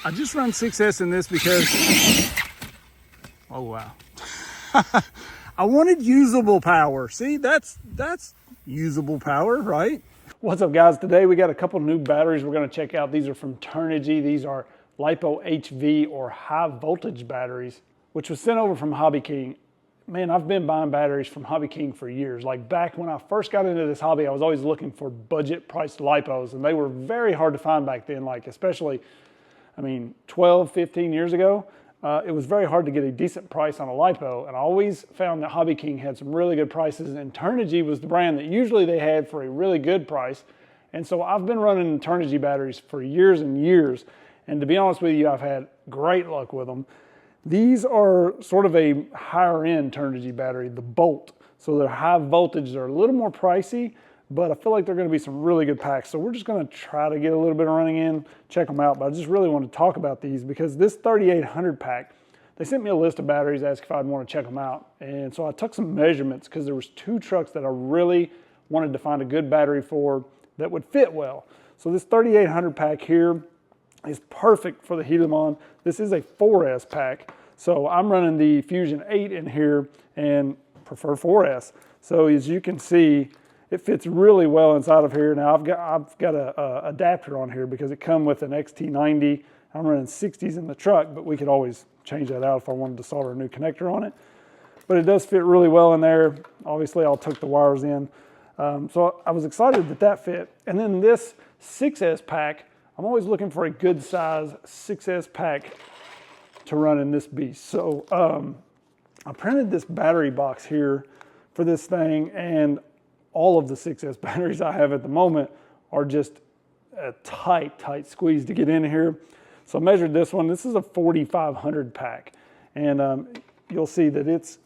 I just run 6S in this because, oh wow. I wanted usable power. See, that's usable power, right? What's up guys? Today we got a couple new batteries we're gonna check out. These are from Turnigy. These are LiPo HV or high voltage batteries, which was sent over from Hobby King. Man, I've been buying batteries from Hobby King for years. Like back when I first got into this hobby, I was always looking for budget priced LiPos, and they were very hard to find back then, like especially, 12, 15 years ago. It was very hard to get a decent price on a LiPo, and I always found that Hobby King had some really good prices, and Turnigy was the brand that usually they had for a really good price. And so I've been running Turnigy batteries for years and years, and to be honest with you, I've had great luck with them. These are sort of a higher end Turnigy battery, the Bolt. So they're high voltage, they're a little more pricey, but I feel like they're gonna be some really good packs. So we're just gonna try to get a little bit of running in, check them out. But I just really want to talk about these because this 3800 pack, they sent me a list of batteries, asked if I'd want to check them out. And so I took some measurements because there was two trucks that I really wanted to find a good battery for that would fit well. So this 3800 pack here is perfect for the Gilamon. This is a 4S pack. So I'm running the Fusion 8 in here and prefer 4S. So as you can see, it fits really well inside of here. Now I've got a adapter on here because it comes with an XT90. I'm running 60s in the truck, but we could always change that out if I wanted to solder a new connector on it. But it does fit really well in there. Obviously I'll tuck the wires in. So I was excited that that fit. And then this 6S pack, I'm always looking for a good size 6S pack to run in this beast. So I printed this battery box here for this thing, and all of the 6S batteries I have at the moment are just a tight squeeze to get in here. So I measured this one. This is a 4500 pack, and you'll see that it's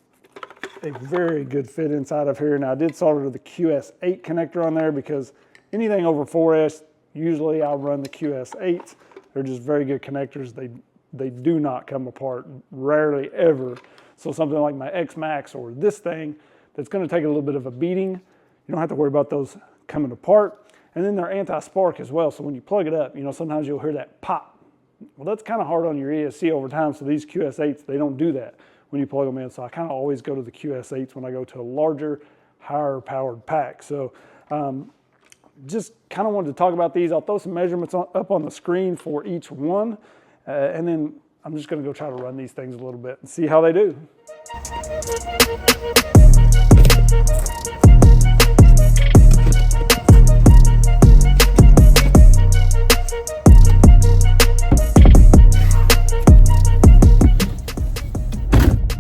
a very good fit inside of here. Now I did solder the QS8 connector on there because anything over 4S, usually I'll run the QS8s. They're just very good connectors. They do not come apart, rarely ever. So something like my X Max or this thing that's gonna take a little bit of a beating, you don't have to worry about those coming apart. And then they're anti-spark as well. So when you plug it up, sometimes you'll hear that pop. Well, that's kind of hard on your ESC over time. So these QS8s, they don't do that when you plug them in. So I kind of always go to the QS8s when I go to a larger, higher powered pack. So just kind of wanted to talk about these. I'll throw some measurements up on the screen for each one. And then I'm just gonna go try to run these things a little bit and see how they do.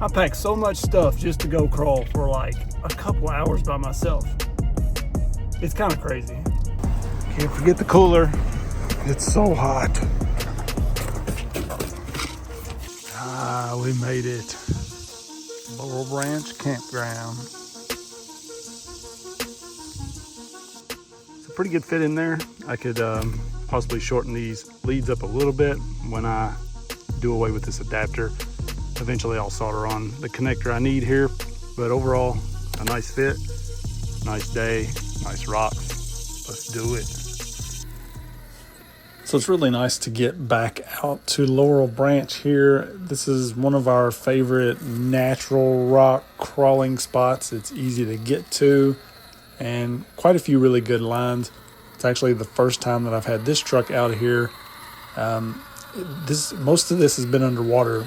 I packed so much stuff just to go crawl for like a couple hours by myself. It's kind of crazy. Can't forget the cooler. It's so hot. We made it. Laurel Branch Campground. It's a pretty good fit in there. I could possibly shorten these leads up a little bit when I do away with this adapter. Eventually I'll solder on the connector I need here, but overall a nice fit, nice day, nice rocks. Let's do it. So it's really nice to get back out to Laurel Branch here. This is one of our favorite natural rock crawling spots. It's easy to get to and quite a few really good lines. It's actually the first time that I've had this truck out here. Most of this has been underwater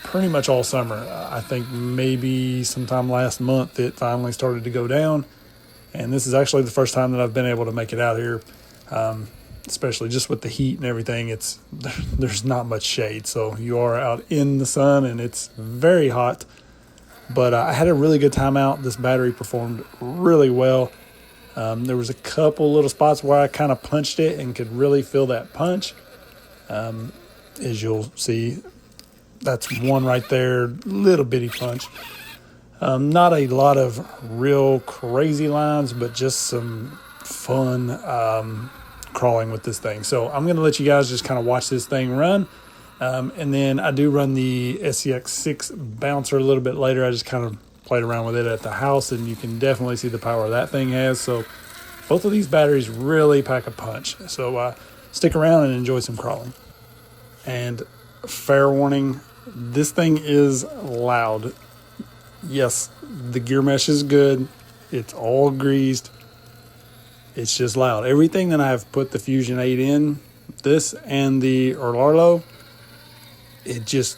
pretty much all summer. I think maybe sometime last month it finally started to go down, and this is actually the first time that I've been able to make it out here. Especially just with the heat and everything, there's not much shade, so you are out in the sun and it's very hot. But I had a really good time out. This battery performed really well. There was a couple little spots where I kind of punched it and could really feel that punch. As you'll see, that's one right there, little bitty punch. Not a lot of real crazy lines, but just some fun crawling with this thing. So I'm going to let you guys just kind of watch this thing run. And then I do run the SCX6 bouncer a little bit later. I just kind of played around with it at the house, and you can definitely see the power that thing has. So both of these batteries really pack a punch. So stick around and enjoy some crawling. And fair warning, this thing is loud. Yes, the gear mesh is good. It's all greased. It's just loud. Everything that I have put the Fusion 8 in, this and the Orlarlo, it's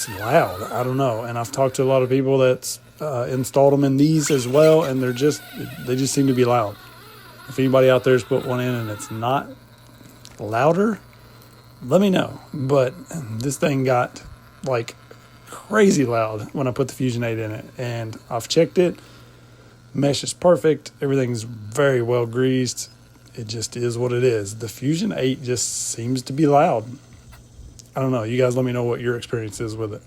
loud. I don't know. And I've talked to a lot of people that's installed them in these as well, and they just seem to be loud. If anybody out there's put one in and it's not louder, let me know. But this thing got like crazy loud when I put the Fusion 8 in it, and I've checked it. Mesh is perfect. Everything's very well greased. It just is what it is. The Fusion 8 just seems to be loud. I don't know. You guys let me know what your experience is with it.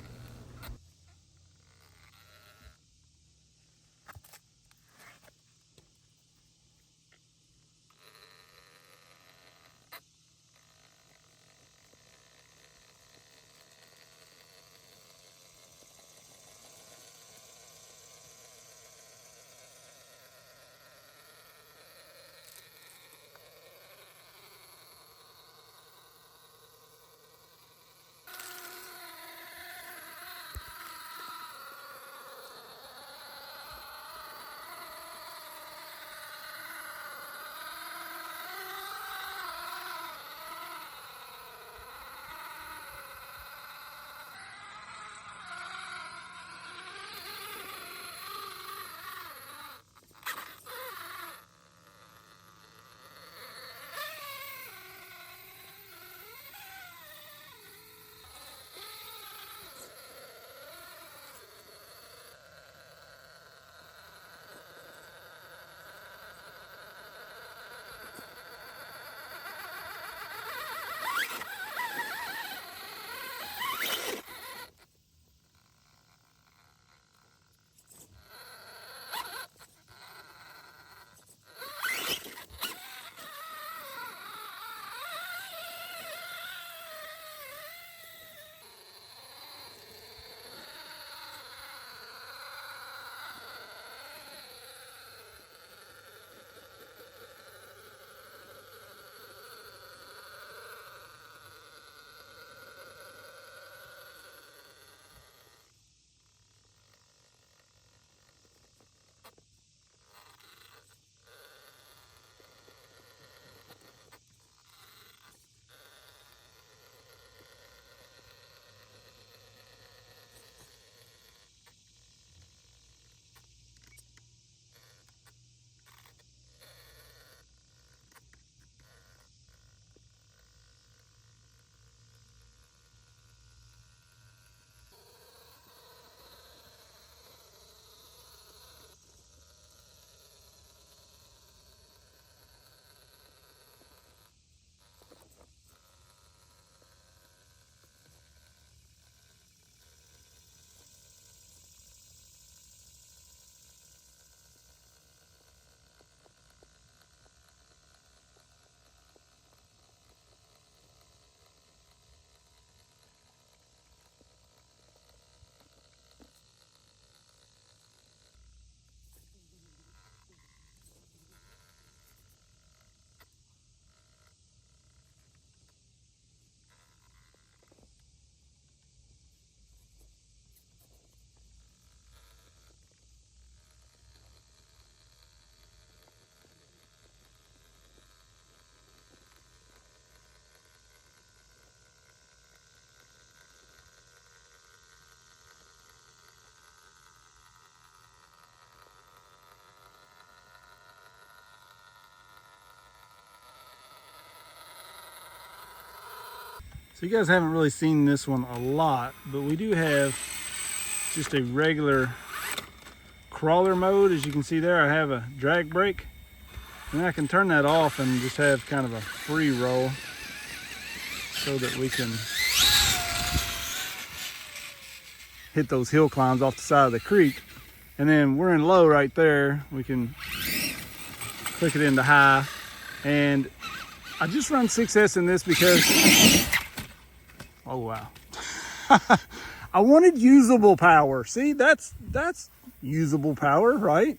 So you guys haven't really seen this one a lot, but we do have just a regular crawler mode. As you can see there, I have a drag brake, and I can turn that off and just have kind of a free roll so that we can hit those hill climbs off the side of the creek. And then we're in low right there. We can click it into high, and I just run 6S in this because, oh wow. I wanted usable power. See, that's usable power, right?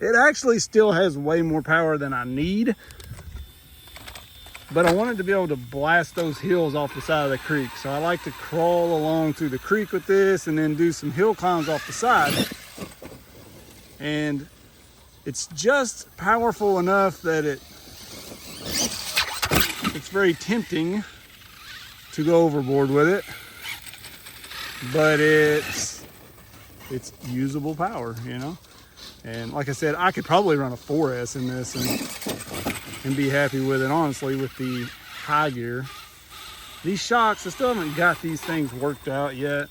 It actually still has way more power than I need. but I wanted to be able to blast those hills off the side of the creek. So I like to crawl along through the creek with this and then do some hill climbs off the side. And it's just powerful enough that it's very tempting to go overboard with it, but it's usable power, you know. And like I said, I could probably run a 4S in this and be happy with it, honestly, with the high gear. These shocks, I still haven't got these things worked out yet.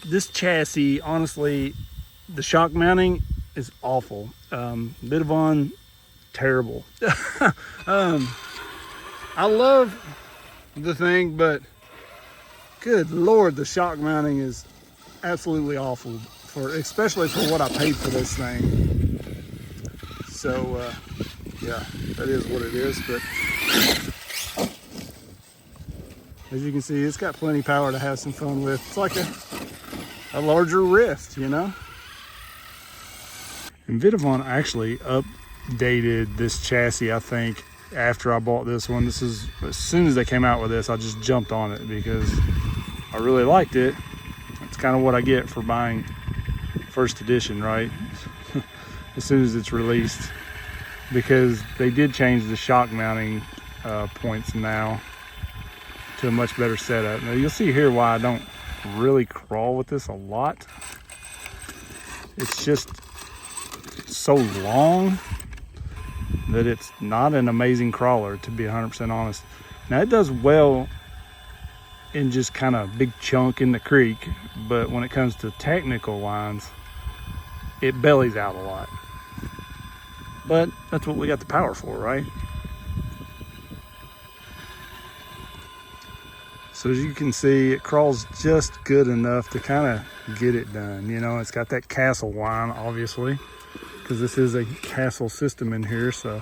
This chassis, honestly, the shock mounting is awful. Vidavon, terrible. I love the thing, but good Lord, the shock mounting is absolutely awful, especially for what I paid for this thing. So yeah, that is what it is. But as you can see, it's got plenty of power to have some fun with. It's like a larger Rift, you know. And Vidavon actually updated this chassis, I think, after I bought this one. This is, as soon as they came out with this, I just jumped on it because I really liked it. It's kind of what I get for buying first edition, right? As soon as it's released, because they did change the shock mounting points now to a much better setup. Now you'll see here why I don't really crawl with this a lot. It's just so long that it's not an amazing crawler, to be 100% honest. Now it does well in just kind of big chunk in the creek, but when it comes to technical lines, it bellies out a lot. But that's what we got the power for, right? So as you can see, it crawls just good enough to kind of get it done. You know, it's got that castle whine, obviously, because this is a castle system in here. So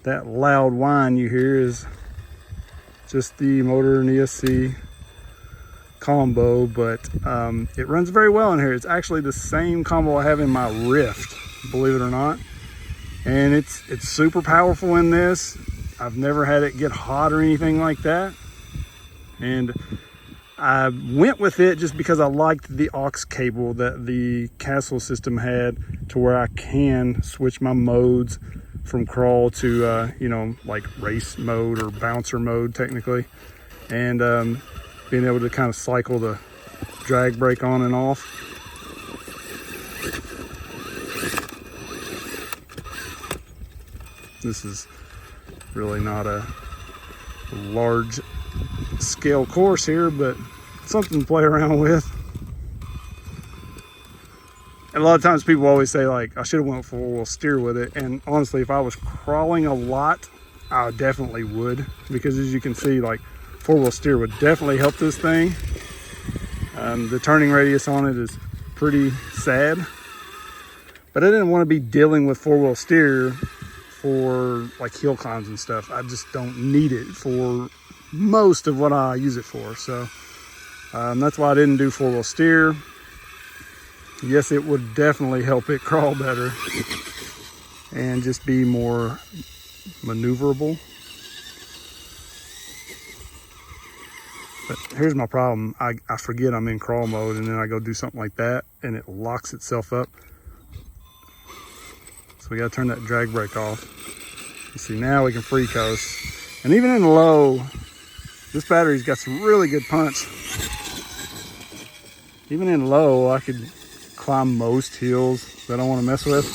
that loud whine you hear is just the motor and ESC combo, but it runs very well in here. It's actually the same combo I have in my Rift, believe it or not. And it's super powerful in this. I've never had it get hot or anything like that. And I went with it just because I liked the aux cable that the Castle system had, to where I can switch my modes from crawl to, you know, like race mode or bouncer mode technically. And being able to kind of cycle the drag brake on and off. This is really not a large scale course here, but something to play around with. And a lot of times people always say, like, I should have went four-wheel steer with it. And honestly, if I was crawling a lot, I definitely would, because as you can see, like, four-wheel steer would definitely help this thing. The turning radius on it is pretty sad, but I didn't want to be dealing with four-wheel steer for like hill climbs and stuff. I just don't need it for most of what I use it for. So that's why I didn't do four-wheel steer. Yes, it would definitely help it crawl better and just be more maneuverable. But here's my problem. I forget I'm in crawl mode, and then I go do something like that and it locks itself up. So we gotta turn that drag brake off. You see, now we can free coast. And even in low, this battery's got some really good punch. Even in low, I could climb most hills that I want to mess with.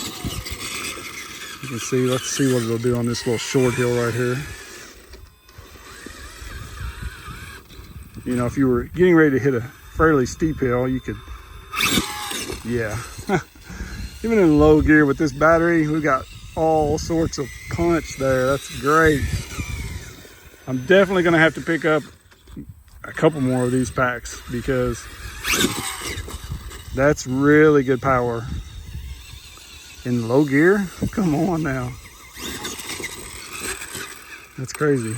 You can see, let's see what it'll do on this little short hill right here. You know, if you were getting ready to hit a fairly steep hill, you could, yeah. Even in low gear with this battery, we got all sorts of punch there. That's great. I'm definitely gonna have to pick up a couple more of these packs, because that's really good power. In low gear, come on now. That's crazy.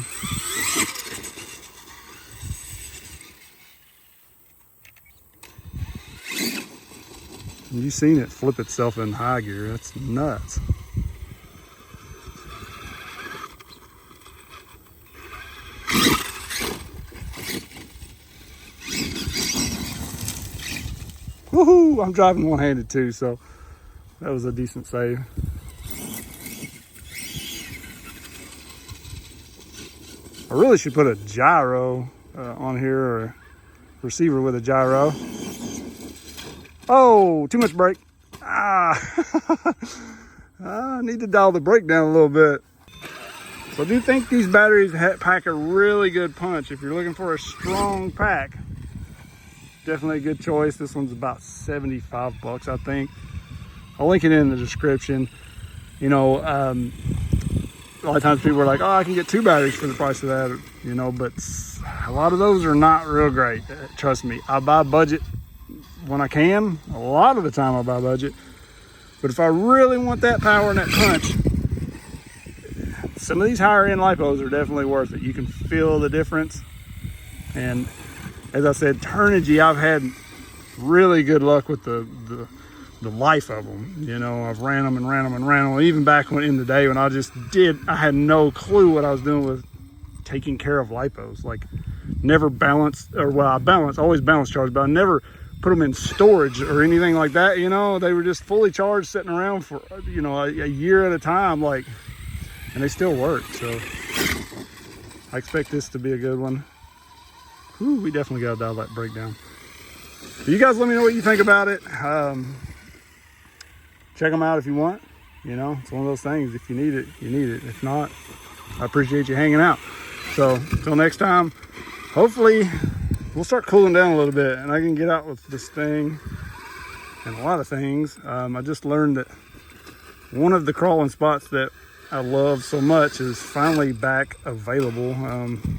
You've seen it flip itself in high gear. That's nuts. Woohoo! I'm driving one-handed too, so that was a decent save. I really should put a gyro on here, or a receiver with a gyro. Oh, too much brake. I need to dial the brake down a little bit. So I do think these batteries pack a really good punch. If you're looking for a strong pack, definitely a good choice. This one's about 75 bucks, I think. I'll link it in the description. You know, a lot of times people are like, oh, I can get 2 batteries for the price of that, you know, but a lot of those are not real great. Trust me, I buy budget when I can. A lot of the time I buy budget. But if I really want that power and that punch, some of these higher end lipos are definitely worth it. You can feel the difference. And as I said, Turnigy, I've had really good luck with the life of them. You know, I've ran them and ran them and ran them. Even back in the day when I had no clue what I was doing with taking care of lipos. Like, never balanced, or well, I always balance charged, but I never put them in storage or anything like that. You know, they were just fully charged, sitting around for, you know, a year at a time, like, and they still work. So I expect this to be a good one. Ooh, we definitely got to dial that brake down. So you guys let me know what you think about it. Check them out if you want. You know, it's one of those things. If you need it, you need it. If not, I appreciate you hanging out. So until next time, hopefully we'll start cooling down a little bit and I can get out with this thing and a lot of things. I just learned that one of the crawling spots that I love so much is finally back available.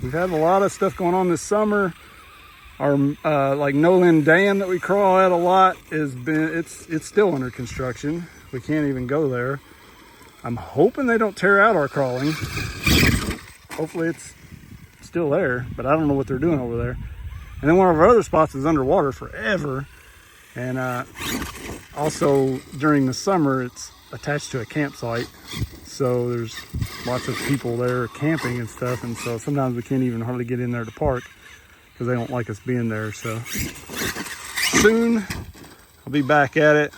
We've had a lot of stuff going on this summer. Our like No-Limb Dam that we crawl at a lot it's still under construction. We can't even go there. I'm hoping they don't tear out our crawling. Hopefully it's still there, but I don't know what they're doing over there. And then one of our other spots is underwater forever. And also during the summer, it's attached to a campsite. So there's lots of people there camping and stuff. And so sometimes we can't even hardly get in there to park because they don't like us being there. So soon I'll be back at it.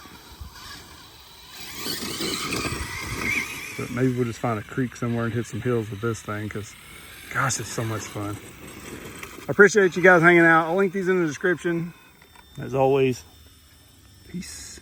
But maybe we'll just find a creek somewhere and hit some hills with this thing, because gosh, it's so much fun. I appreciate you guys hanging out. I'll link these in the description. As always, peace.